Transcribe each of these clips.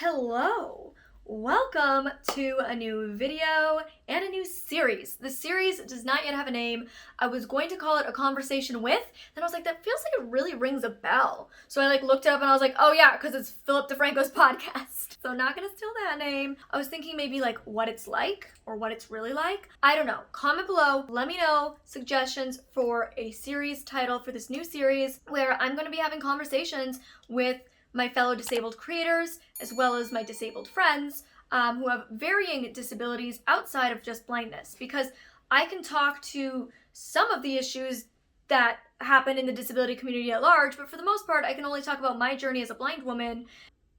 Hello! Welcome to a new video and a new series. The series does not yet have a name. I was going to call it A Conversation With, then I was like, that feels like it really rings a bell. So I looked it up and I was like, oh yeah, because it's Philip DeFranco's podcast. So not gonna steal that name. I was thinking maybe what it's like or what it's really like. I don't know. Comment below. Let me know suggestions for a series title for this new series where I'm gonna be having conversations with my fellow disabled creators, as well as my disabled friends who have varying disabilities outside of just blindness, because I can talk to some of the issues that happen in the disability community at large, but for the most part, I can only talk about my journey as a blind woman.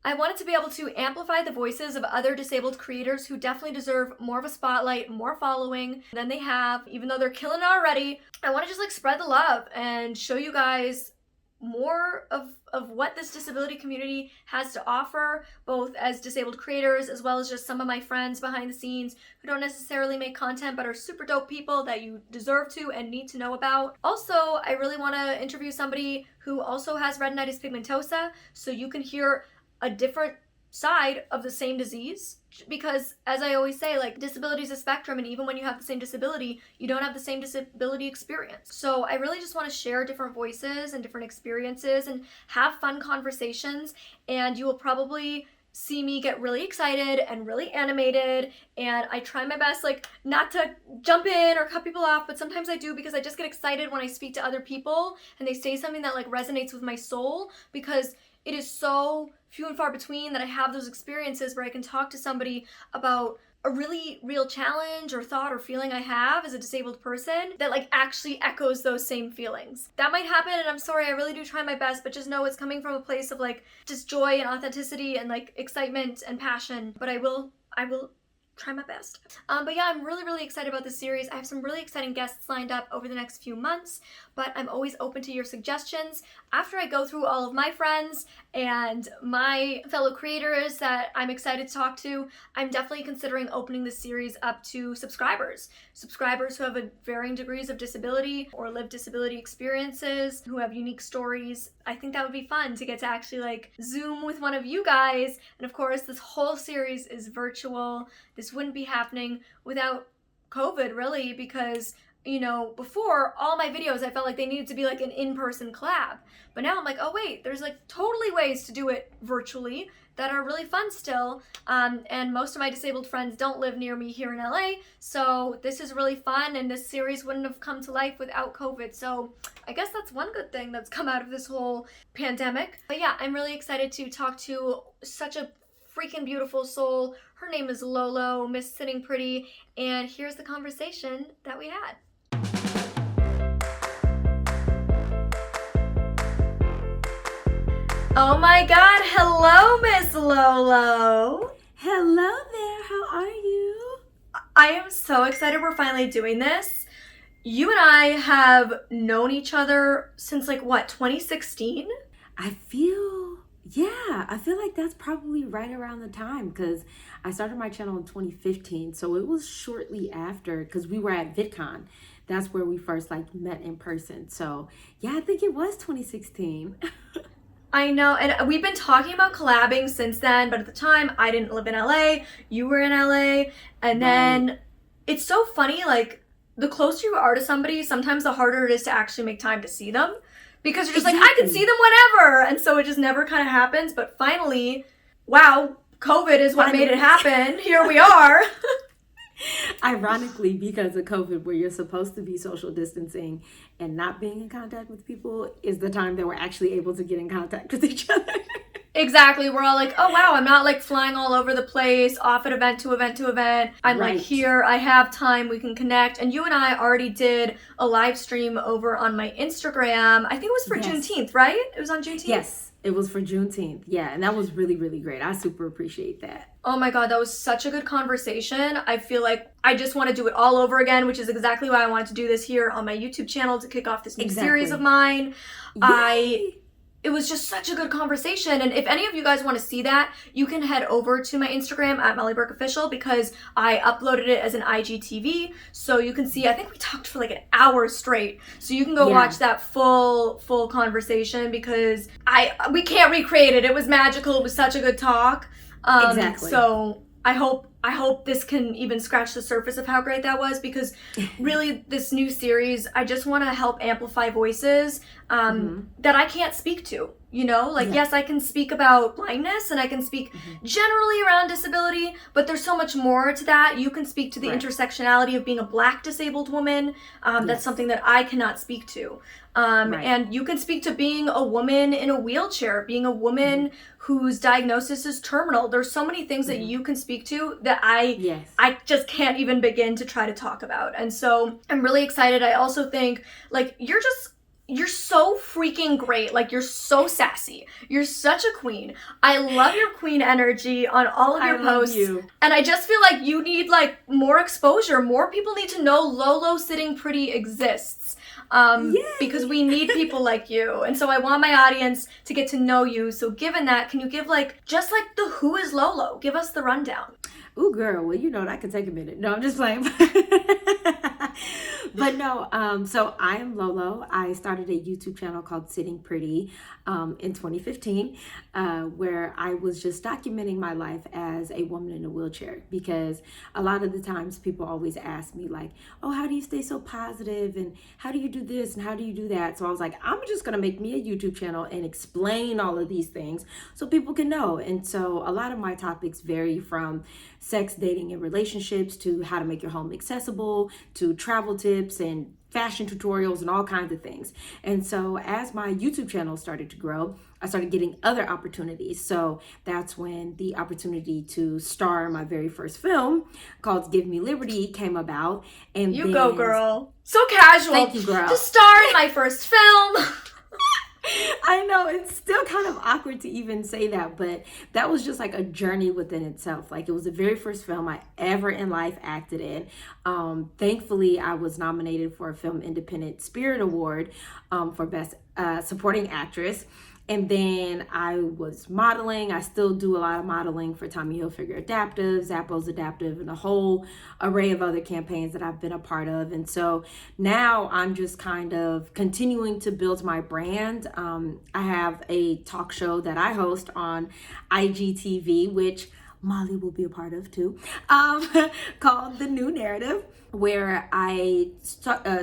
I wanted to be able to amplify the voices of other disabled creators who definitely deserve more of a spotlight, more following than they have, even though they're killing it already. I want to just spread the love and show you guys more of what this disability community has to offer, both as disabled creators as well as just some of my friends behind the scenes who don't necessarily make content but are super dope people that you deserve to and need to know about. Also, I really want to interview somebody who also has retinitis pigmentosa, so you can hear a different side of the same disease, because as I always say, disability is a spectrum, and even when you have the same disability, you don't have the same disability experience. So I really just want to share different voices and different experiences and have fun conversations, and you will probably see me get really excited and really animated, and I try my best not to jump in or cut people off, but sometimes I do, because I just get excited when I speak to other people and they say something that resonates with my soul, because it is so few and far between that I have those experiences where I can talk to somebody about a really real challenge or thought or feeling I have as a disabled person that actually echoes those same feelings. That might happen, and I'm sorry, I really do try my best, but just know it's coming from a place of just joy and authenticity and excitement and passion, but I will try my best. But yeah, I'm really excited about this series. I have some really exciting guests lined up over the next few months, but I'm always open to your suggestions. After I go through all of my friends and my fellow creators that I'm excited to talk to, I'm definitely considering opening this series up to subscribers who have varying degrees of disability or live disability experiences, who have unique stories. I think that would be fun to get to actually Zoom with one of you guys. And of course, this whole series is virtual. This wouldn't be happening without COVID, really, because before, all my videos, I felt they needed to be an in-person collab. But now I'm oh wait, there's totally ways to do it virtually that are really fun still. And most of my disabled friends don't live near me here in LA, so this is really fun, and this series wouldn't have come to life without COVID. So I guess that's one good thing that's come out of this whole pandemic. But yeah, I'm really excited to talk to such a freaking beautiful soul. Her name is Lolo, Miss Sitting Pretty, and here's the conversation that we had. Oh my God, hello, Miss Lolo. Hello there, how are you? I am so excited we're finally doing this. You and I have known each other since 2016? I feel like that's probably right around the time, because I started my channel in 2015, so it was shortly after, because we were at VidCon. That's where we first met in person. So yeah, I think it was 2016. I know, and we've been talking about collabing since then, but at the time I didn't live in LA, you were in LA, and then it's so funny, the closer you are to somebody, sometimes the harder it is to actually make time to see them, because you're just I can see them whenever, and so it just never kind of happens. But finally, wow, COVID is what made it happen. Here we are. Ironically, because of COVID, where you're supposed to be social distancing and not being in contact with people, is the time that we're actually able to get in contact with each other. Exactly. We're all oh wow, I'm not flying all over the place, off at event to event to event. I'm here, I have time, we can connect. And you and I already did a live stream over on my Instagram. I think it was for Juneteenth, right? It was on Juneteenth? Yes, it was for Juneteenth. Yeah, and that was really great. I super appreciate that. Oh my God, that was such a good conversation. I feel I just want to do it all over again, which is exactly why I wanted to do this here on my YouTube channel to kick off this new series of mine. Yay. It was just such a good conversation. And if any of you guys want to see that, you can head over to my Instagram at MellyBurkeOfficial, because I uploaded it as an IGTV. So you can see, I think we talked for an hour straight. So you can go watch that full conversation, because we can't recreate it. It was magical. It was such a good talk. Exactly. So I hope this can even scratch the surface of how great that was, because really this new series, I just want to help amplify voices that I can't speak to. You know, like, yes, I can speak about blindness and I can speak generally around disability, but there's so much more to that. You can speak to the intersectionality of being a Black disabled woman. That's something that I cannot speak to. And you can speak to being a woman in a wheelchair, being a woman whose diagnosis is terminal. There's so many things that you can speak to that I just can't even begin to try to talk about. And so I'm really excited. I also think, like, you're so freaking great. Like, you're so sassy. You're such a queen. I love your queen energy on all of your posts. You. And I just feel like you need, like, more exposure. More people need to know Lolo Sitting Pretty exists. Because we need people like you. And so I want my audience to get to know you. So given that, can you give, like, just like the who is Lolo? Give us the rundown. Ooh, girl, well, you know, that could take a minute. No, I'm just playing. But no, so I am Lolo. I started a YouTube channel called Sitting Pretty in 2015, where I was just documenting my life as a woman in a wheelchair, because a lot of the times people always ask me, like, oh, how do you stay so positive, and how do you do this, and how do you do that? So I was like, I'm just gonna make me a YouTube channel and explain all of these things so people can know. And so a lot of my topics vary from sex, dating, and relationships to how to make your home accessible, to travel tips and fashion tutorials and all kinds of things. And so as my YouTube channel started to grow, I started getting other opportunities. So that's when the opportunity to star in my very first film called Give Me Liberty came about. And you go, girl. So casual. Thank you, girl. To star in my first film. I know, it's still kind of awkward to even say that, but that was just like a journey within itself. Like, it was the very first film I ever in life acted in. Thankfully, I was nominated for a Film Independent Spirit Award for Best Supporting Actress. And then I was modeling. I still do a lot of modeling for Tommy Hilfiger Adaptive, Zappos Adaptive, and a whole array of other campaigns that I've been a part of. And so now I'm just kind of continuing to build my brand. I have a talk show that I host on IGTV, which Molly will be a part of too, called The New Narrative, where I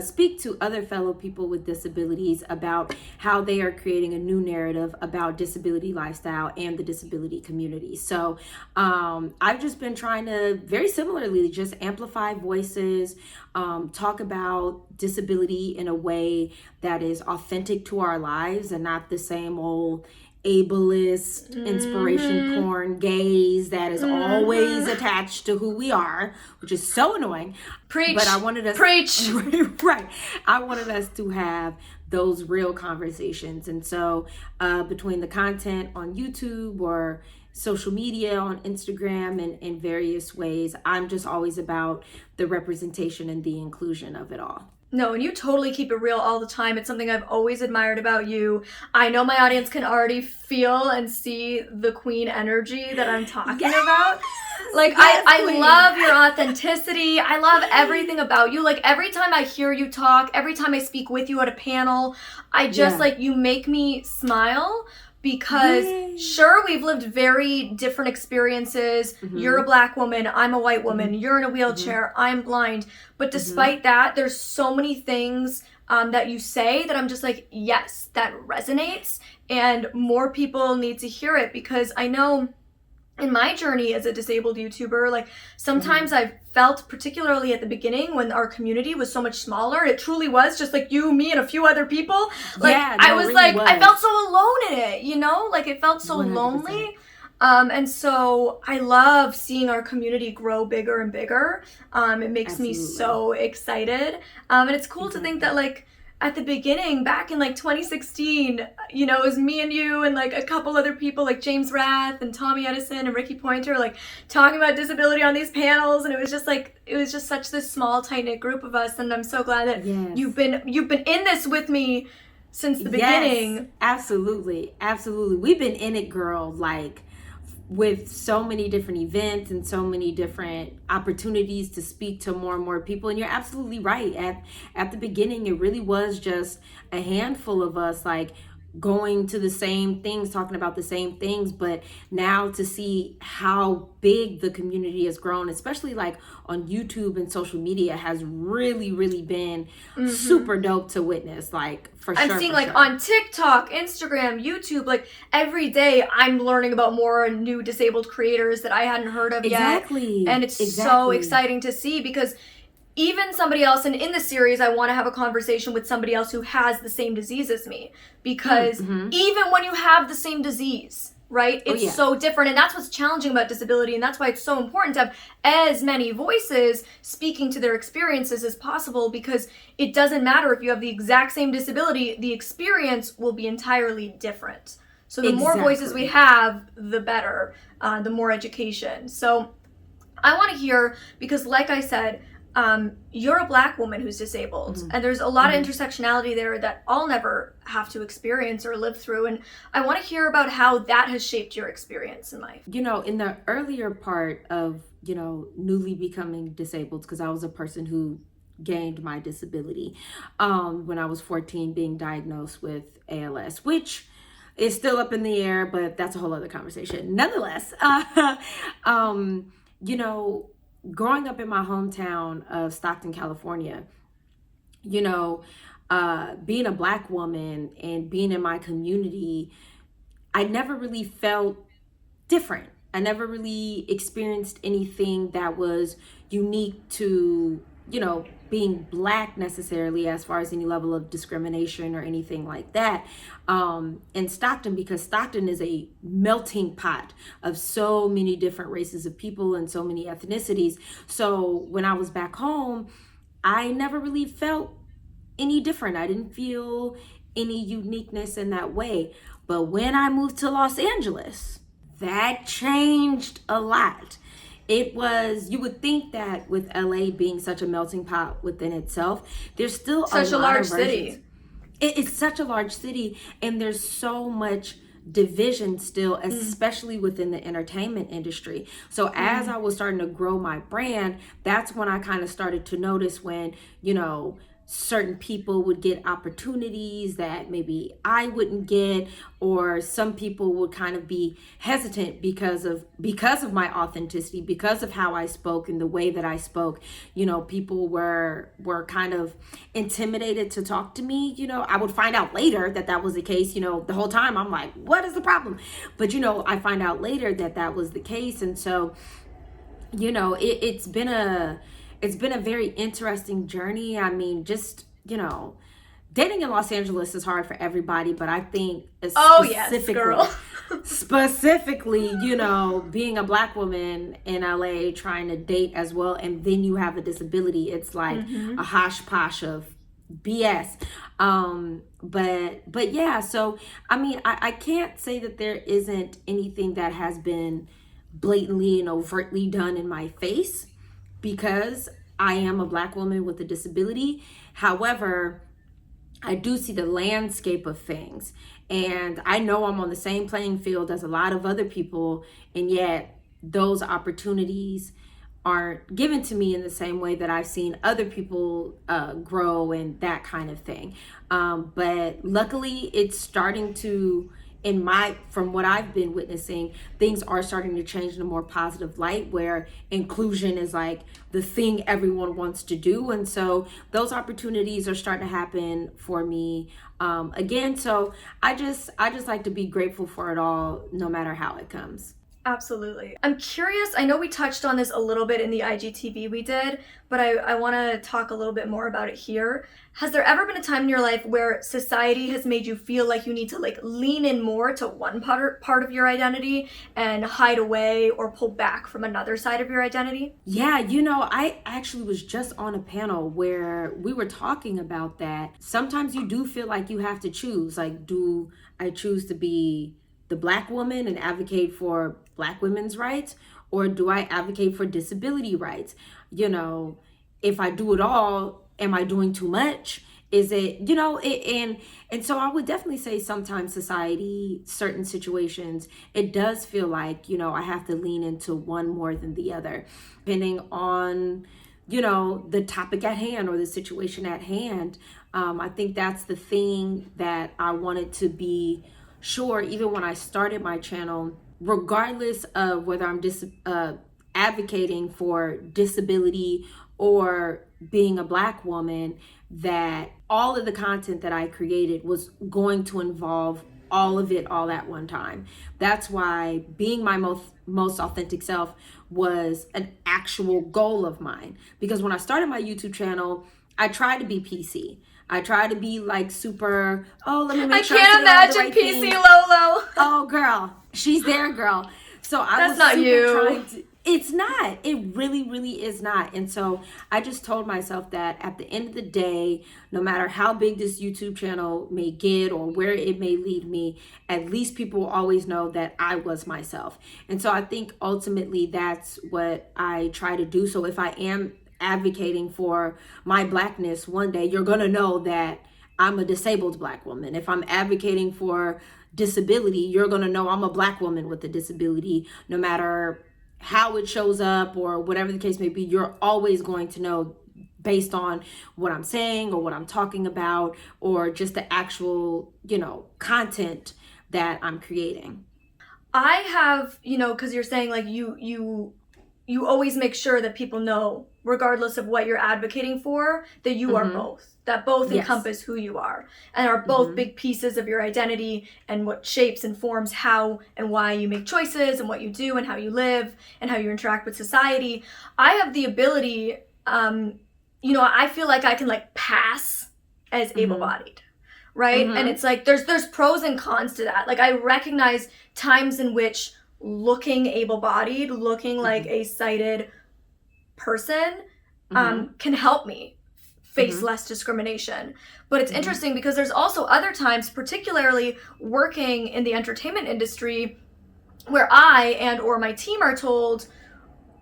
speak to other fellow people with disabilities about how they are creating a new narrative about disability lifestyle and the disability community. So I've just been trying to, very similarly, just amplify voices, talk about disability in a way that is authentic to our lives and not the same old ableist inspiration porn gaze that is always attached to who we are, which is so annoying. Preach. But I wanted us right. I wanted us to have those real conversations. And so between the content on YouTube or social media, on Instagram, and in various ways, I'm just always about the representation and the inclusion of it all. No, and you totally keep it real all the time. It's something I've always admired about you. I know my audience can already feel and see the queen energy that I'm talking about. Like, yes, I love your authenticity. I love everything about you. Like, every time I hear you talk, every time I speak with you at a panel, I just, like, you make me smile. Because sure, we've lived very different experiences. You're a Black woman, I'm a white woman, you're in a wheelchair, I'm blind. But despite that, there's so many things that you say that I'm just like, yes, that resonates. And more people need to hear it, because I know in my journey as a disabled YouTuber, like, sometimes I've felt, particularly at the beginning when our community was so much smaller, it truly was just like you, me, and a few other people. Like, I was really like, I felt so alone in it, you know? Like, it felt so 100%. Lonely. And so I love seeing our community grow bigger and bigger. It makes me so excited. And it's cool to think that, like, at the beginning, back in like 2016, you know, it was me and you and like a couple other people like James Rath and Tommy Edison and Ricky Pointer, like talking about disability on these panels. And it was just like, it was just such this small, tight-knit group of us. And I'm so glad that you've been in this with me since the beginning. Absolutely. Absolutely. We've been in it, girl, like, with so many different events and so many different opportunities to speak to more and more people. And you're absolutely right. At the beginning, it really was just a handful of us. Like, going to the same things, talking about the same things, but now to see how big the community has grown, especially like on YouTube and social media, has really, really been super dope to witness. Like, for sure. I'm seeing like on TikTok, Instagram, YouTube, like every day I'm learning about more new disabled creators that I hadn't heard of yet. And it's so exciting to see, because even somebody else, and in the series, I want to have a conversation with somebody else who has the same disease as me, because even when you have the same disease, right, it's so different, and that's what's challenging about disability, and that's why it's so important to have as many voices speaking to their experiences as possible, because it doesn't matter if you have the exact same disability, the experience will be entirely different. So the more voices we have, the better, the more education. So I want to hear, because like I said, you're a Black woman who's disabled, and there's a lot of intersectionality there that I'll never have to experience or live through, and I want to hear about how that has shaped your experience in life. You know, in the earlier part of, you know, newly becoming disabled, because I was a person who gained my disability when I was 14, being diagnosed with ALS, which is still up in the air, but that's a whole other conversation. Nonetheless, you know, growing up in my hometown of Stockton, California, you know, being a Black woman and being in my community, I never really felt different. I never really experienced anything that was unique to, you know, being Black necessarily, as far as any level of discrimination or anything like that in Stockton, because Stockton is a melting pot of so many different races of people and so many ethnicities. So when I was back home, I never really felt any different. I didn't feel any uniqueness in that way. But when I moved to Los Angeles, that changed a lot. It was, you would think that with LA being such a melting pot within itself, there's still such a large city. It's such a large city, and there's so much division still, especially within the entertainment industry. So as I was starting to grow my brand, that's when I kind of started to notice when, you know, certain people would get opportunities that maybe I wouldn't get, or some people would kind of be hesitant because of my authenticity, because of how I spoke and the way that I spoke. You know, people were kind of intimidated to talk to me. You know, I would find out later that that was the case. You know, the whole time I'm like, what is the problem? But, you know, I find out later that that was the case. And so, you know, it's been a very interesting journey. I mean, just, you know, dating in Los Angeles is hard for everybody, but I think specifically, you know, being a Black woman in LA trying to date as well, and then you have a disability, it's like a hodgepodge of BS. But yeah, so I mean, I can't say that there isn't anything that has been blatantly and overtly done in my face, because I am a Black woman with a disability. However, I do see the landscape of things, and I know I'm on the same playing field as a lot of other people, and yet those opportunities aren't given to me in the same way that I've seen other people grow and that kind of thing. But luckily, it's starting to, from what I've been witnessing, things are starting to change in a more positive light, where inclusion is like the thing everyone wants to do. And so those opportunities are starting to happen for me again. So I just like to be grateful for it all, no matter how it comes. Absolutely. I'm curious, I know we touched on this a little bit in the IGTV we did, but I want to talk a little bit more about it here. Has there ever been a time in your life where society has made you feel like you need to like lean in more to one part of your identity and hide away or pull back from another side of your identity? Yeah, you know, I actually was just on a panel where we were talking about that. Sometimes you do feel like you have to choose, like, do I choose to be the Black woman and advocate for Black women's rights, or do I advocate for disability rights? You know, if I do it all, am I doing too much? Is it, you know, and so I would definitely say sometimes society, certain situations, it does feel like, you know, I have to lean into one more than the other, depending on the topic at hand or the situation at hand. I think that's the thing that I wanted to be sure, even when I started my channel, regardless of whether I'm advocating for disability or being a Black woman, that all of the content that I created was going to involve all of it all at one time. That's why being my most authentic self was an actual goal of mine. Because when I started my YouTube channel, I tried to be PC. I tried to be like super, let me make sure I can't imagine PC Lolo. Oh, girl. She's there, girl. So That's not you. Trying to, it's not. It really, really is not. And so I just told myself that at the end of the day, no matter how big this YouTube channel may get or where it may lead me, at least people will always know that I was myself. And so I think ultimately that's what I try to do. So if I am advocating for my Blackness, one day you're going to know that I'm a disabled Black woman. If I'm advocating for disability, you're going to know I'm a Black woman with a disability. No matter how it shows up or whatever the case may be, you're always going to know based on what I'm saying or what I'm talking about or just the actual, content that I'm creating. I have, because you're saying like you always make sure that people know, regardless of what you're advocating for, that you are both, that both encompass who you are and are both big pieces of your identity and what shapes and forms how and why you make choices and what you do and how you live and how you interact with society. I have the ability, I feel like I can like pass as able-bodied, right? And it's like, there's pros and cons to that. Like I recognize times in which looking able-bodied, looking like a sighted person can help me face less discrimination. But it's interesting because there's also other times, particularly working in the entertainment industry, where I and or my team are told,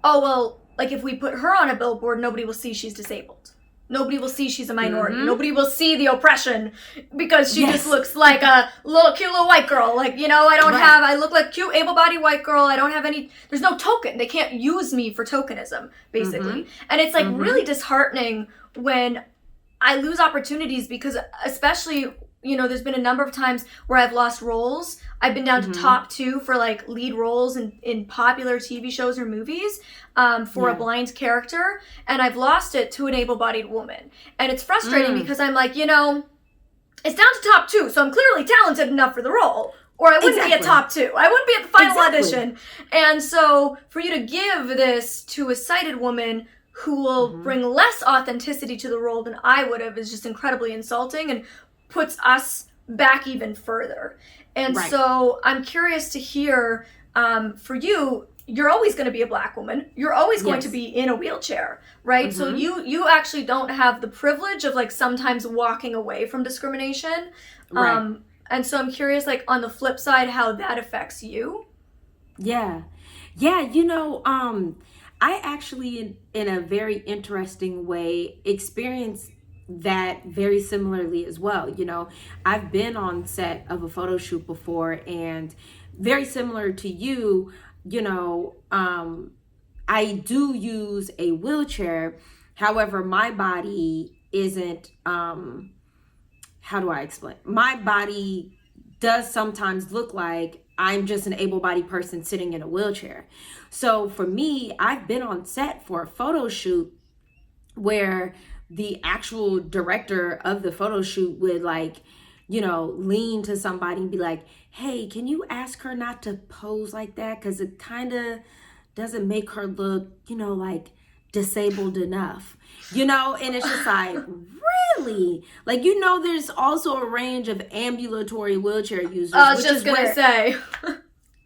oh, well, like if we put her on a billboard, nobody will see she's disabled. Nobody will see she's a minority. Nobody will see the oppression because she just looks like a cute little white girl. Like, I look like cute, able-bodied white girl. I don't have there's no token. They can't use me for tokenism, basically. And it's like really disheartening when I lose opportunities because especially, there's been a number of times where I've lost roles. I've been down to top 2 for like lead roles in popular TV shows or movies for a blind character. And I've lost it to an able-bodied woman. And it's frustrating because I'm like, it's down to top 2. So I'm clearly talented enough for the role. Or I wouldn't be at top 2. I wouldn't be at the final audition. And so for you to give this to a sighted woman who will bring less authenticity to the role than I would have is just incredibly insulting and puts us back even further. And so I'm curious to hear, for you, you're always going to be a Black woman. You're always going to be in a wheelchair, right? So you actually don't have the privilege of like sometimes walking away from discrimination. And so I'm curious, like on the flip side, how that affects you. Yeah, I actually, in a very interesting way, experienced that very similarly as well. I've been on set of a photo shoot before, and very similar to you, I do use a wheelchair. However, my body isn't, how do I explain? My body does sometimes look like I'm just an able-bodied person sitting in a wheelchair. So for me, I've been on set for a photo shoot where the actual director of the photo shoot would lean to somebody and be like, hey, can you ask her not to pose like that? Because it kind of doesn't make her look, like disabled enough, and it's just like, really? Like, there's also a range of ambulatory wheelchair users. I was just going to say.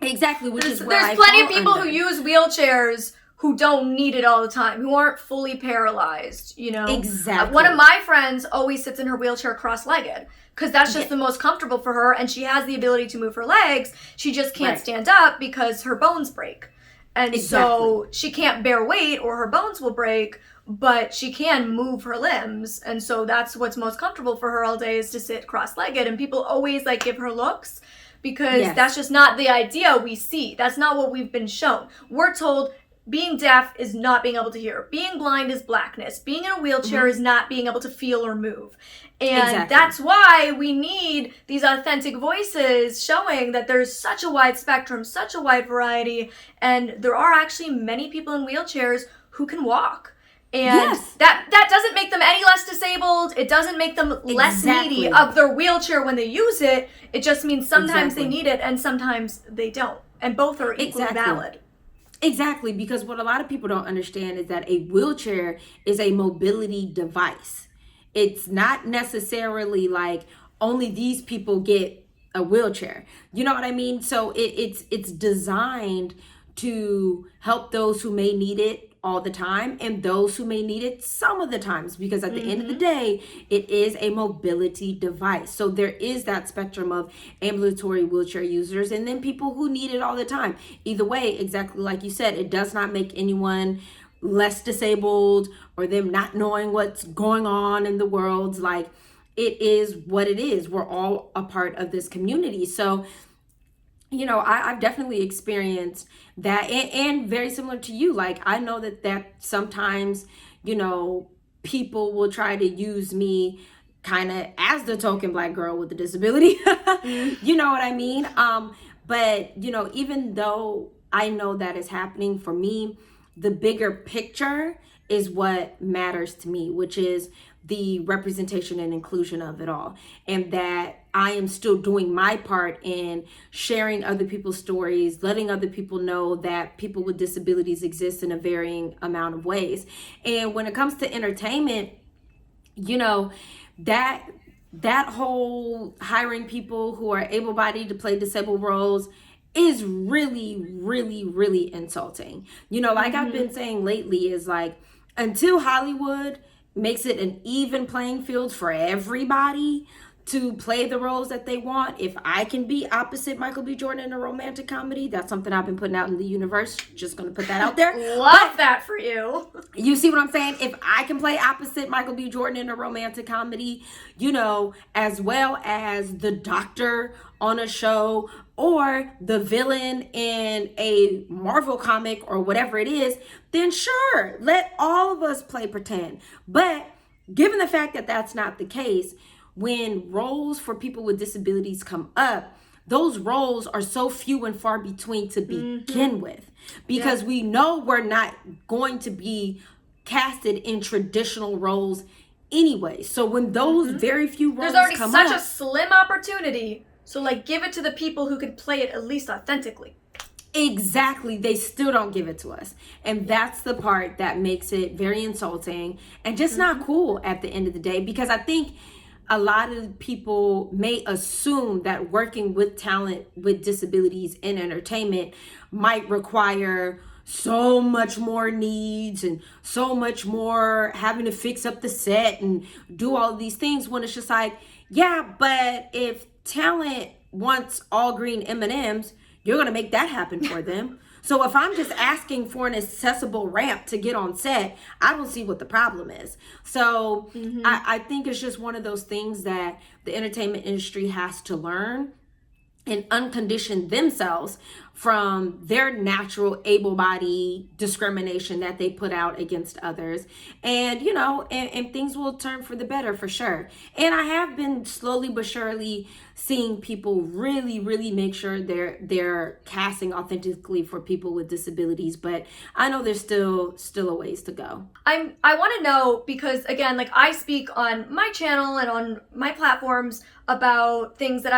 Exactly, there's plenty of people who use wheelchairs who don't need it all the time, who aren't fully paralyzed, Exactly. One of my friends always sits in her wheelchair cross-legged because that's just the most comfortable for her, and she has the ability to move her legs. She just can't stand up because her bones break. And so she can't bear weight or her bones will break, but she can move her limbs. And so that's what's most comfortable for her all day is to sit cross-legged. And people always give her looks because that's just not the idea we see. That's not what we've been shown. We're told being deaf is not being able to hear. Being blind is blackness. Being in a wheelchair is not being able to feel or move. And that's why we need these authentic voices showing that there's such a wide spectrum, such a wide variety, and there are actually many people in wheelchairs who can walk. And that doesn't make them any less disabled. It doesn't make them less needy of their wheelchair when they use it. It just means sometimes they need it and sometimes they don't. And both are equally valid. Exactly, because what a lot of people don't understand is that a wheelchair is a mobility device. It's not necessarily like only these people get a wheelchair. You know what I mean? So it's designed to help those who may need it all the time and those who may need it some of the times, because at the end of the day, it is a mobility device. So there is that spectrum of ambulatory wheelchair users and then people who need it all the time. Either way, exactly like you said, it does not make anyone less disabled or them not knowing what's going on in the world. Like, it is what it is. We're all a part of this community. So, you know, I've definitely experienced that, and very similar to you. Like, I know that sometimes, you know, people will try to use me kind of as the token Black girl with a disability. You know what I mean? But, you know, even though I know that is happening, for me, the bigger picture is what matters to me, which is the representation and inclusion of it all. And that I am still doing my part in sharing other people's stories, letting other people know that people with disabilities exist in a varying amount of ways. And when it comes to entertainment, you know, that whole hiring people who are able-bodied to play disabled roles is really, really, really insulting. You know, like I've been saying lately, is like, until Hollywood makes it an even playing field for everybody to play the roles that they want. If I can be opposite Michael B. Jordan in a romantic comedy, that's something I've been putting out in the universe. Just gonna put that out there. Love that for you. You see what I'm saying? If I can play opposite Michael B. Jordan in a romantic comedy, you know, as well as the doctor on a show or the villain in a Marvel comic or whatever it is, then sure, let all of us play pretend. But given the fact that that's not the case, when roles for people with disabilities come up, those roles are so few and far between to begin with, because we know we're not going to be casted in traditional roles anyway. So when those very few roles there's already come such up, a slim opportunity. So like, give it to the people who can play it at least authentically. Exactly. They still don't give it to us. And that's the part that makes it very insulting and just not cool at the end of the day, because I think a lot of people may assume that working with talent with disabilities in entertainment might require so much more needs and so much more having to fix up the set and do all of these things, when it's just like, yeah, but if talent wants all green M&Ms, you're going to make that happen for them. So if I'm just asking for an accessible ramp to get on set, I don't see what the problem is. So I think it's just one of those things that the entertainment industry has to learn and uncondition themselves from their natural able-bodied discrimination that they put out against others. And, you know, and things will turn for the better for sure. And I have been slowly but surely seeing people really, really make sure they're casting authentically for people with disabilities. But I know there's still a ways to go. I want to know, because again, like, I speak on my channel and on my platforms about things that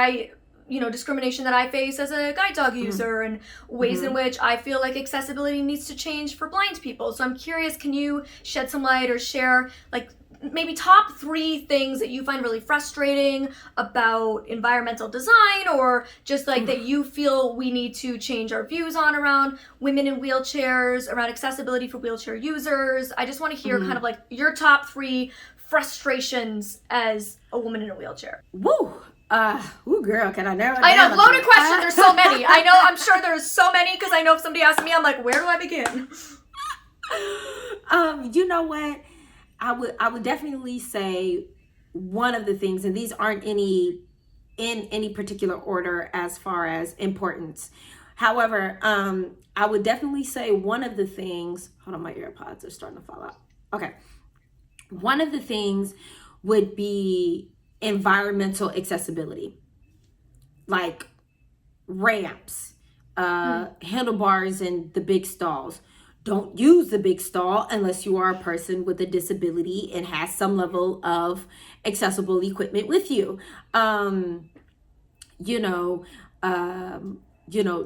discrimination that I face as a guide dog user, and ways in which I feel like accessibility needs to change for blind people. So I'm curious, can you shed some light or share like maybe top 3 things that you find really frustrating about environmental design, or just like that you feel we need to change our views on around women in wheelchairs, around accessibility for wheelchair users? I just want to hear kind of like your top 3 frustrations as a woman in a wheelchair. Woo! Girl, can I narrow it down? I know, loaded question. There's so many. I know, I'm sure there's so many, because I know if somebody asks me, I'm like, where do I begin? You know what? I would definitely say one of the things, and these aren't in any particular order as far as importance. However, I would definitely say one of the things, hold on, my AirPods are starting to fall out. Okay. One of the things would be environmental accessibility, like ramps, handlebars in the big stalls. Don't use the big stall unless you are a person with a disability and has some level of accessible equipment with you.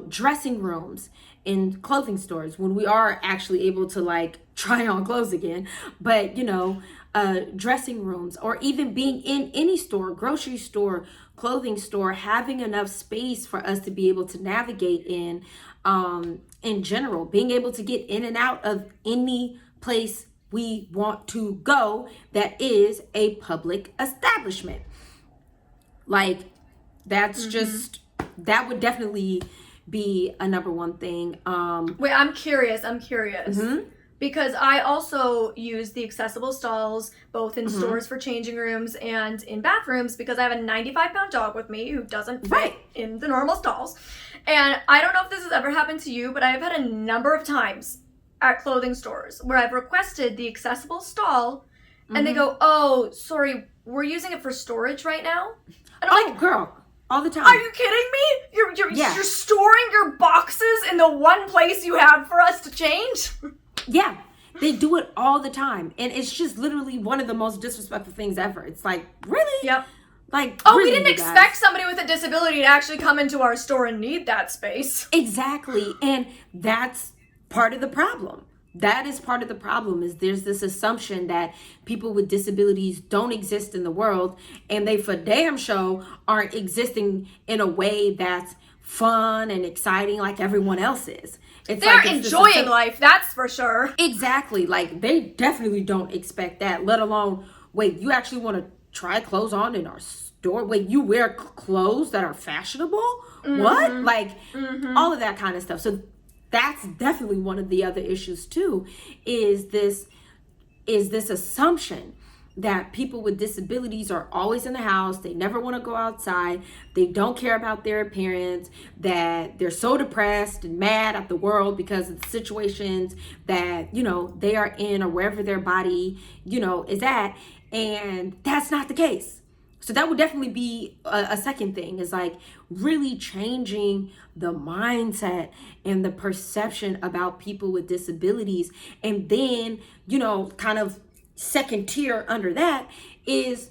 Dressing rooms in clothing stores when we are actually able to like try on clothes again, but dressing rooms, or even being in any store, grocery store, clothing store, having enough space for us to be able to navigate in general, being able to get in and out of any place we want to go that is a public establishment. Like, that's just, that would definitely be a number one thing. Wait, I'm curious. Because I also use the accessible stalls, both in stores for changing rooms and in bathrooms, because I have a 95-pound dog with me who doesn't fit in the normal stalls. And I don't know if this has ever happened to you, but I've had a number of times at clothing stores where I've requested the accessible stall, and they go, "Oh, sorry, we're using it for storage right now." And I'm like, girl, all the time. Are you kidding me? You're storing your boxes in the one place you have for us to change? Yeah, they do it all the time. And it's just literally one of the most disrespectful things ever. It's like, really? Yep. Like, oh, really, we didn't expect somebody with a disability to actually come into our store and need that space. Exactly. And that's part of the problem. That is part of the problem, is there's this assumption that people with disabilities don't exist in the world, and they for damn sure aren't existing in a way that's fun and exciting like everyone else is. They're enjoying life, that's for sure. Exactly. Like, they definitely don't expect that, let alone, wait, you actually want to try clothes on in our store? Wait, you wear clothes that are fashionable? What? Like, all of that kind of stuff. So that's definitely one of the other issues too, is this assumption that people with disabilities are always in the house, they never want to go outside, they don't care about their appearance, that they're so depressed and mad at the world because of the situations that, they are in, or wherever their body, is at. And that's not the case. So that would definitely be a second thing, is like really changing the mindset and the perception about people with disabilities. And then, kind of second tier under that is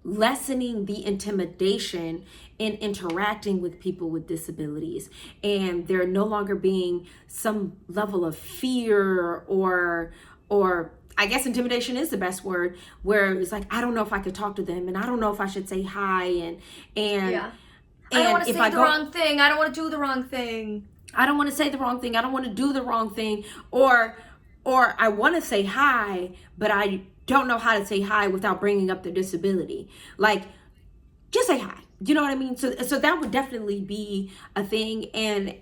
lessening the intimidation in interacting with people with disabilities. And there no longer being some level of fear or I guess intimidation is the best word, where it's like, I don't know if I could talk to them, and I don't know if I should say hi, and yeah. I don't want to say the wrong thing. I don't want to do the wrong thing. I don't want to say the wrong thing. I don't want to do the wrong thing. Or I want to say hi, but I don't know how to say hi without bringing up their disability. Like, just say hi. You know what I mean? So that would definitely be a thing. And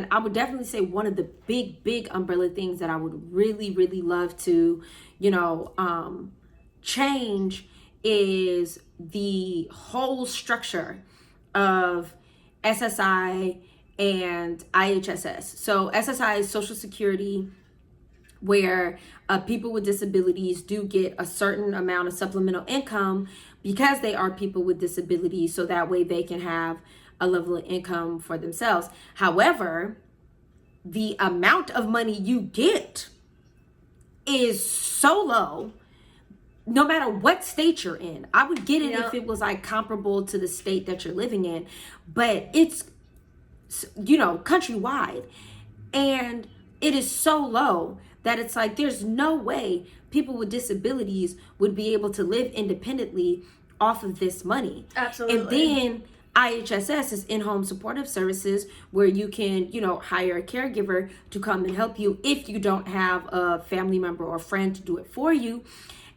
I would definitely say one of the big umbrella things that I would really, really love to, change is the whole structure of SSI and IHSS. So SSI is Social Security, where people with disabilities do get a certain amount of supplemental income because they are people with disabilities, so that way they can have a level of income for themselves. However, the amount of money you get is so low, no matter what state you're in. I would get it if it was like comparable to the state that you're living in, but it's, countrywide. And it is so low that it's like, there's no way people with disabilities would be able to live independently off of this money. Absolutely. And then IHSS is in-home supportive services, where you can, hire a caregiver to come and help you if you don't have a family member or friend to do it for you.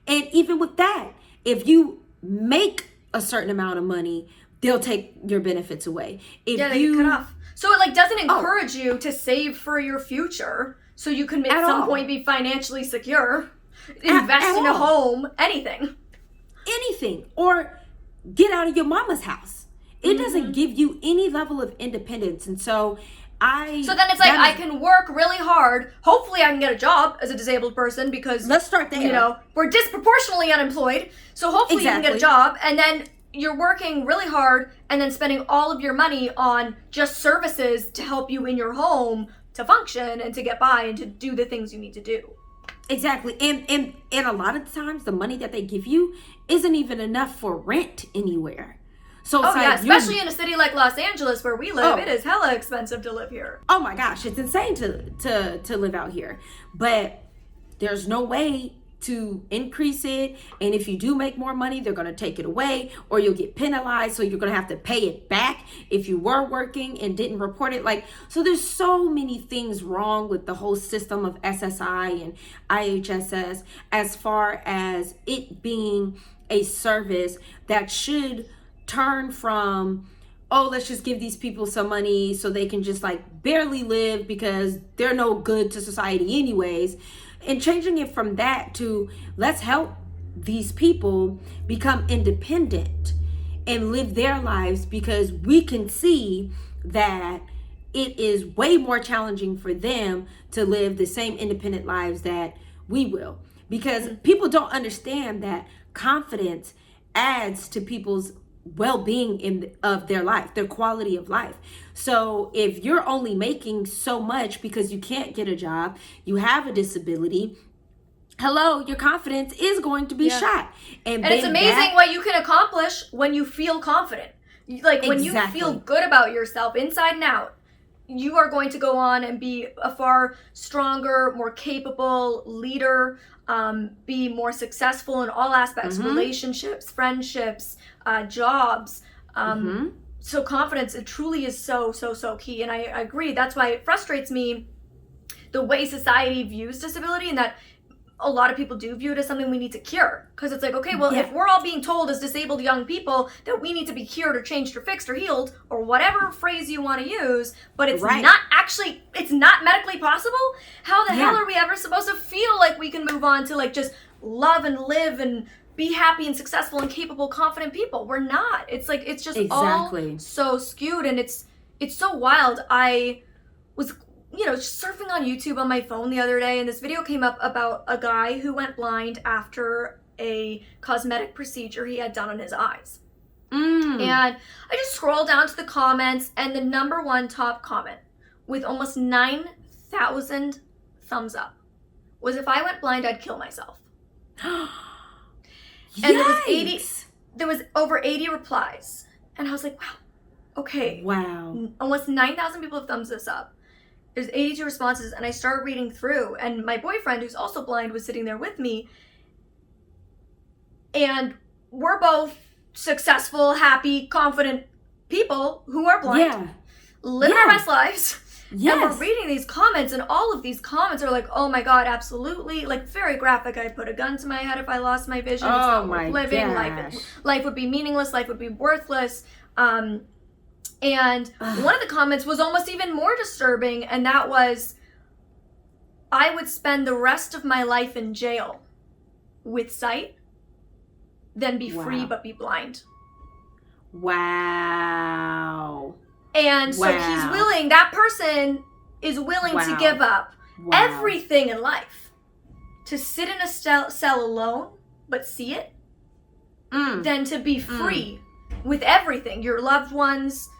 And even with that, if you make a certain amount of money, they'll take your benefits away. They cut off. So it doesn't encourage you to save for your future, so you can at some point be financially secure, invest in a home, anything, or get out of your mama's house. It doesn't give you any level of independence. And so So then it's like, I can work really hard. Hopefully I can get a job as a disabled person because... Let's start there. You know, we're disproportionately unemployed. So hopefully you can get a job. And then you're working really hard and then spending all of your money on just services to help you in your home to function and to get by and to do the things you need to do. Exactly. And a lot of times the money that they give you isn't even enough for rent anywhere. So it's especially in a city like Los Angeles where we live, it is hella expensive to live here. Oh my gosh, it's insane to live out here. But there's no way to increase it, and if you do make more money, they're going to take it away, or you'll get penalized, so you're going to have to pay it back if you were working and didn't report it. Like, so there's so many things wrong with the whole system of SSI and IHSS as far as it being a service that should turn from, oh, let's just give these people some money so they can just like barely live because they're no good to society anyways, and changing it from that to let's help these people become independent and live their lives, because we can see that it is way more challenging for them to live the same independent lives that we will, because people don't understand that confidence adds to people's well-being of their life, their quality of life. So if you're only making so much because you can't get a job, you have a disability, hello, your confidence is going to be shot. And it's amazing what you can accomplish when you feel confident. Like when you feel good about yourself inside and out, you are going to go on and be a far stronger, more capable leader, be more successful in all aspects, relationships, friendships, jobs. So confidence, it truly is so key. And I agree. That's why it frustrates me the way society views disability, and that a lot of people do view it as something we need to cure. Because it's like, okay, well, if we're all being told as disabled young people that we need to be cured or changed or fixed or healed or whatever phrase you want to use, but it's not actually, it's not medically possible, how the hell are we ever supposed to feel like we can move on to like just love and live and be happy and successful and capable, confident people? We're not. It's like, it's just all so skewed, and it's so wild. I was surfing on YouTube on my phone the other day, and this video came up about a guy who went blind after a cosmetic procedure he had done on his eyes. And I just scrolled down to the comments, and the number one top comment with almost 9,000 thumbs up was, if I went blind, I'd kill myself. And there was over 80 replies. And I was like, wow, okay. Wow. Almost 9,000 people have thumbs this up. There's 82 responses, and I started reading through, and my boyfriend, who's also blind, was sitting there with me, and we're both successful, happy, confident people who are blind, living our best lives, and we're reading these comments, and all of these comments are like, oh my god, absolutely, like very graphic. I'd put a gun to my head if I lost my vision. It's not worth living. Life would be meaningless. Life would be worthless. And one of the comments was almost even more disturbing, and that was, I would spend the rest of my life in jail with sight than be free but be blind. Wow. And so that person is willing to give up everything in life to sit in a cell alone but see it, than to be free with everything, your loved ones,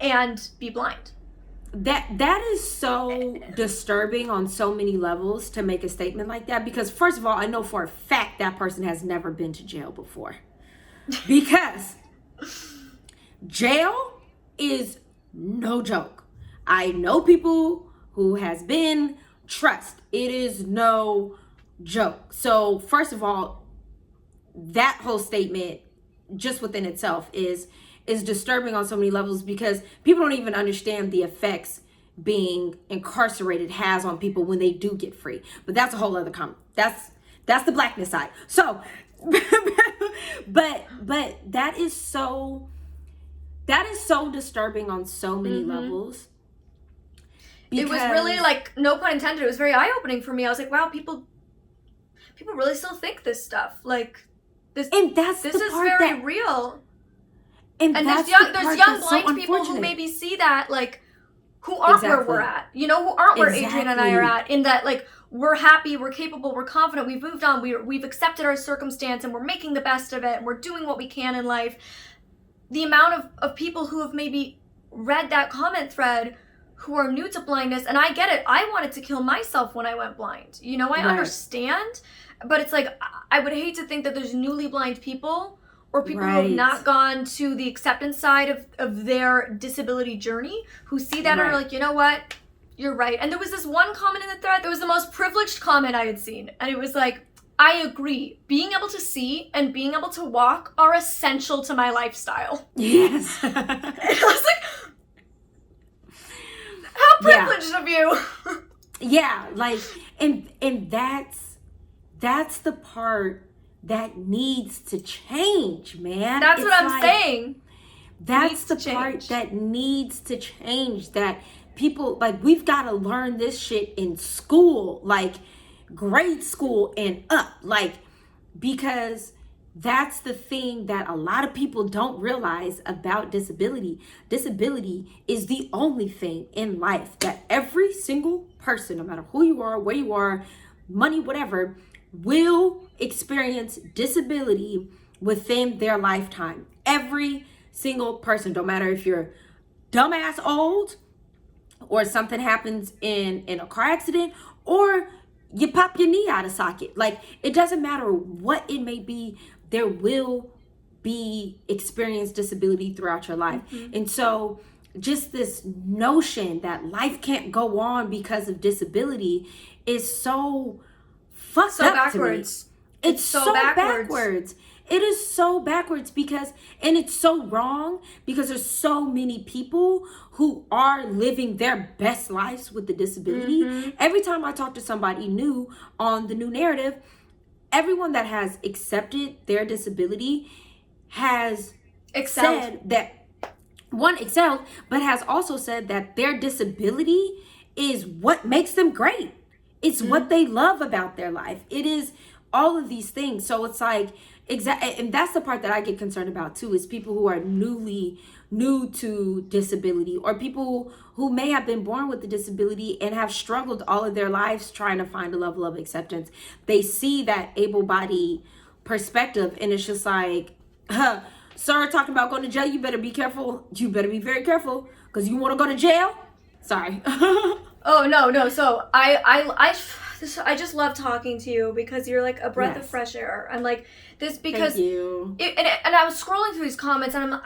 and be blind. That is so disturbing on so many levels to make a statement like that, because first of all, I know for a fact that person has never been to jail before, because jail is no joke. I know people who has been, trust, it is no joke. So first of all, that whole statement just within itself is disturbing on so many levels, because people don't even understand the effects being incarcerated has on people when they do get free. But that's a whole other that's the blackness side. So but that is so disturbing on so many levels. It was really, like, no pun intended, it was very eye-opening for me. I was like, wow, people really still think this stuff. Like, this is very real. And there's that's young the part blind that's so people who unfortunate. maybe see that, like, who aren't where we're at, you know, who aren't where Adrian and I are at, in that, like, we're happy, we're capable, we're confident, we've moved on, we've accepted our circumstance, and we're making the best of it, and we're doing what we can in life. The amount of people who have maybe read that comment thread who are new to blindness, and I get it, I wanted to kill myself when I went blind. You know, I understand, but it's like, I would hate to think that there's newly blind people or people who have not gone to the acceptance side of their disability journey, who see that and are like, you know what, you're right. And there was this one comment in the thread that was the most privileged comment I had seen. And it was like, I agree. Being able to see and being able to walk are essential to my lifestyle. Yes. And I was like, how privileged of you. Yeah, like, and that's the part that needs to change, man. That's what I'm saying. That's the part that needs to change. That people, like, we've got to learn this shit in school, like grade school and up, like, because that's the thing that a lot of people don't realize about disability. Disability is the only thing in life that every single person, no matter who you are, where you are, money, whatever, will experience disability within their lifetime. Every single person, no matter if you're dumbass old, or something happens in a car accident, or you pop your knee out of socket. Like, it doesn't matter what it may be, there will be experienced disability throughout your life. And so just this notion that life can't go on because of disability is so fucked up backwards. To me. It's so backwards. It is so backwards because, and it's so wrong because there's so many people who are living their best lives with the disability. Every time I talk to somebody new on the new narrative, everyone that has accepted their disability has said that, one, excelled, but has also said that their disability is what makes them great. It's what they love about their life. It is all of these things. So it's like, and that's the part that I get concerned about too, is people who are new to disability, or people who may have been born with the disability and have struggled all of their lives trying to find a level of acceptance. They see that able-bodied perspective and it's just like, sir, talking about going to jail, you better be careful. You better be very careful because you want to go to jail. Sorry. Oh, no. So I just love talking to you because you're like a breath of fresh air. And like this, because thank you. And I was scrolling through these comments and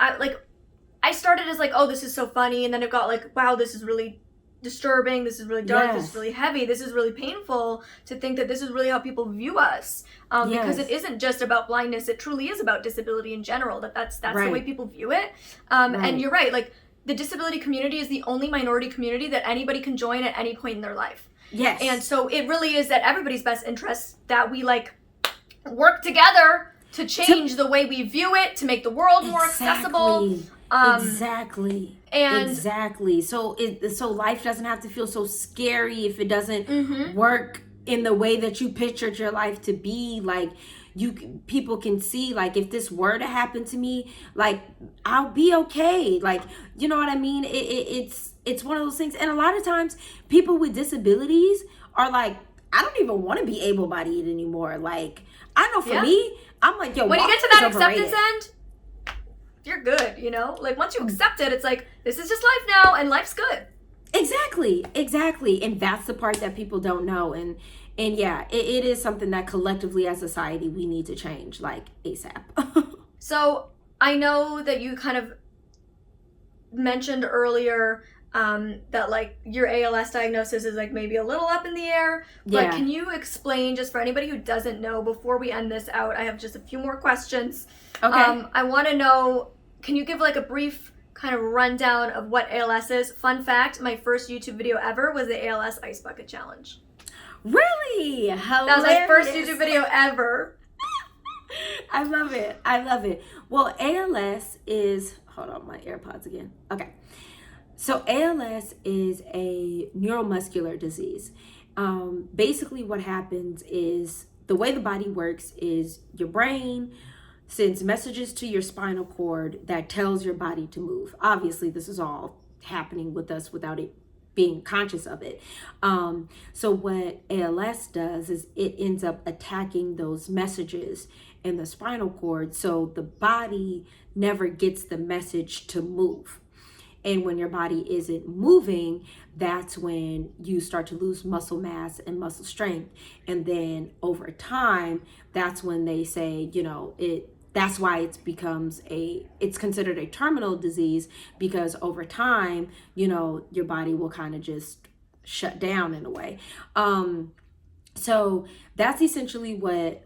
I started as like, oh, this is so funny. And then it got like, wow, this is really disturbing. This is really dark. This is really heavy. This is really painful to think that this is really how people view us. Because it isn't just about blindness. It truly is about disability in general. That's the way people view it. And you're right. Like, the disability community is the only minority community that anybody can join at any point in their life. Yes. And so it really is at everybody's best interest that we like work together to change the way we view it, to make the world more accessible. Exactly. And exactly. So life doesn't have to feel so scary if it doesn't work in the way that you pictured your life to be. Like, people can see, like, if this were to happen to me, like, I'll be okay. Like, you know what I mean? It's one of those things. And a lot of times people with disabilities are like, I don't even want to be able-bodied anymore. Like, I know for me, I'm like, yo, when you get to that acceptance end, you're good, you know? Like, once you accept it, it's like, this is just life now, and life's good. Exactly. And that's the part that people don't know. And yeah, it is something that collectively as society we need to change, like, ASAP. So I know that you kind of mentioned earlier that like your ALS diagnosis is like maybe a little up in the air, but can you explain, just for anybody who doesn't know, before we end this out, I have just a few more questions. Okay. I want to know, can you give like a brief kind of rundown of what ALS is? Fun fact, my first YouTube video ever was the ALS Ice Bucket Challenge. Really? Hilarious. That was my first YouTube video ever. I love it. Well, ALS is, hold on, my AirPods again. Okay. So ALS is a neuromuscular disease. Basically what happens is, the way the body works is your brain sends messages to your spinal cord that tells your body to move. Obviously, this is all happening with us without it being conscious of it. So what ALS does is it ends up attacking those messages in the spinal cord, so the body never gets the message to move. And when your body isn't moving, that's when you start to lose muscle mass and muscle strength. And then over time, that's when they say, that's why it's considered a terminal disease, because over time, your body will kind of just shut down in a way. So that's essentially what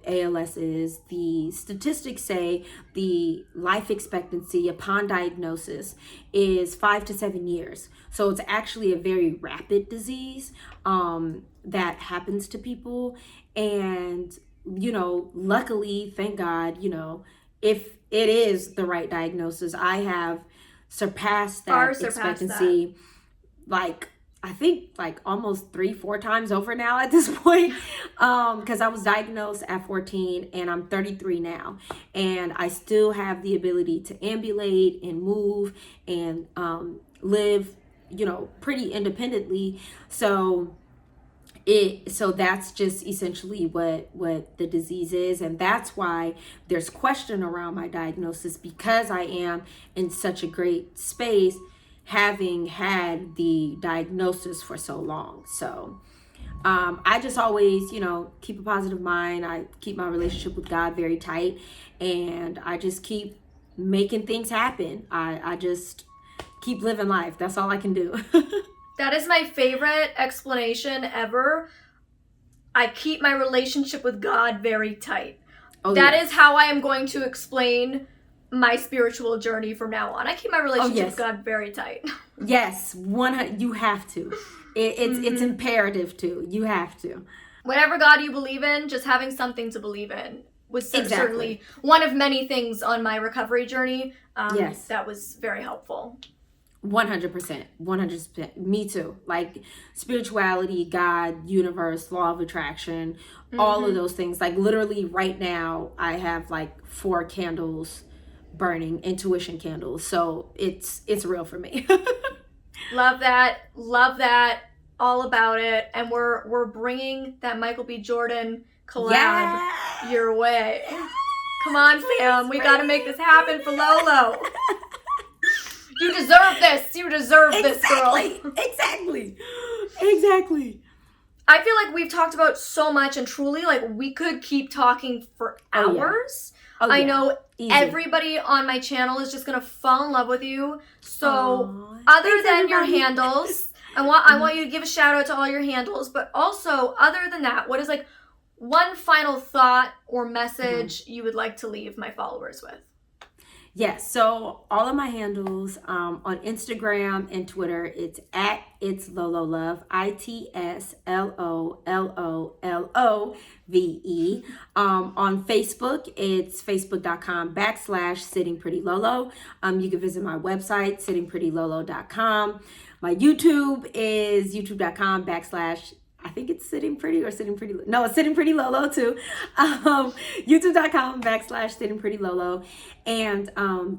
ALS is. The statistics say the life expectancy upon diagnosis is 5 to 7 years. So it's actually a very rapid disease that happens to people. And, luckily, thank God, if it is the right diagnosis, I have surpassed that expectancy I think almost 3-4 times over now at this point, because I was diagnosed at 14 and I'm 33 now, and I still have the ability to ambulate and move and live, pretty independently. So that's just essentially what the disease is, and that's why there's question around my diagnosis, because I am in such a great space, having had the diagnosis for so long. So I just always, keep a positive mind. I keep my relationship with God very tight, and I just keep making things happen. I just keep living life. That's all I can do. That is my favorite explanation ever. I keep my relationship with God very tight. That is how I am going to explain my spiritual journey from now on. I keep my relationship with God very tight. Yes, you have to. It's imperative to. You have to. Whatever God you believe in, just having something to believe in was certainly one of many things on my recovery journey. Yes, that was very helpful. 100%. Me too. Spirituality, God, universe, law of attraction, all of those things. Literally right now, I have 4 candles burning, intuition candles. So it's real for me. Love that. All about it. And we're bringing that Michael B. Jordan collab your way. Come on, fam. We got to make this happen for Lolo. You deserve this. You deserve this, girl. Exactly. I feel like we've talked about so much, and truly, we could keep talking for hours. I know everybody on my channel is just going to fall in love with you. So other than your handles, I want you to give a shout out to all your handles. But also, other than that, what is one final thought or message you would like to leave my followers with? Yes, so all of my handles on Instagram and Twitter, it's at It's Lolo Love, ITSLOLOLOVE. On Facebook, it's facebook.com/sittingprettylolo. You can visit my website, sittingprettylolo.com. My YouTube is youtube.com/ I think it's Sitting Pretty or Sitting Pretty. No, it's Sitting Pretty Lolo too. YouTube.com/ Sitting Pretty Lolo. And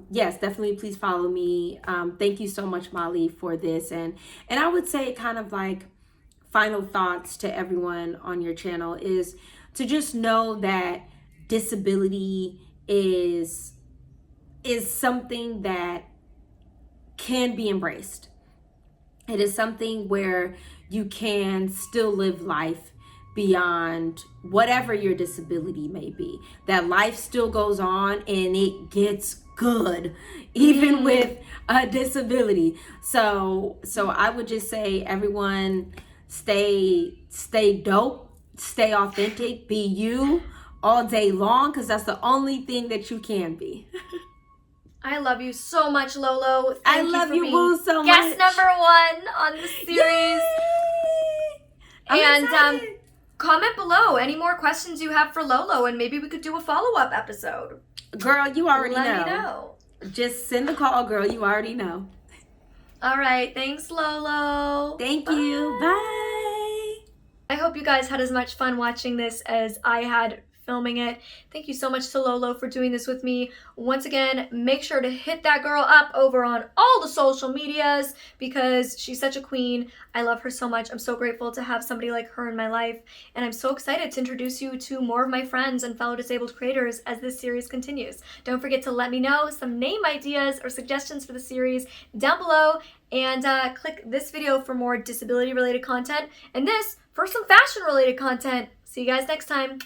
yes, definitely please follow me. Thank you so much, Molly, for this. And I would say kind of final thoughts to everyone on your channel is to just know that disability is something that can be embraced. It is something where you can still live life beyond whatever your disability may be. That life still goes on and it gets good even with a disability. So I would just say, everyone, stay dope, stay authentic, be you all day long, because that's the only thing that you can be. I love you so much, Lolo. I love you, Boo, so much. Guest number 1 on the series. And comment below any more questions you have for Lolo, and maybe we could do a follow-up episode. Girl, you already Let me know. Just send the call, girl. You already know. All right. Thanks, Lolo. Thank you. Bye. I hope you guys had as much fun watching this as I had filming it. Thank you so much to Lolo for doing this with me. Once again, make sure to hit that girl up over on all the social medias because she's such a queen. I love her so much. I'm so grateful to have somebody like her in my life, and I'm so excited to introduce you to more of my friends and fellow disabled creators as this series continues. Don't forget to let me know some name ideas or suggestions for the series down below, and click this video for more disability related content and this for some fashion related content. See you guys next time.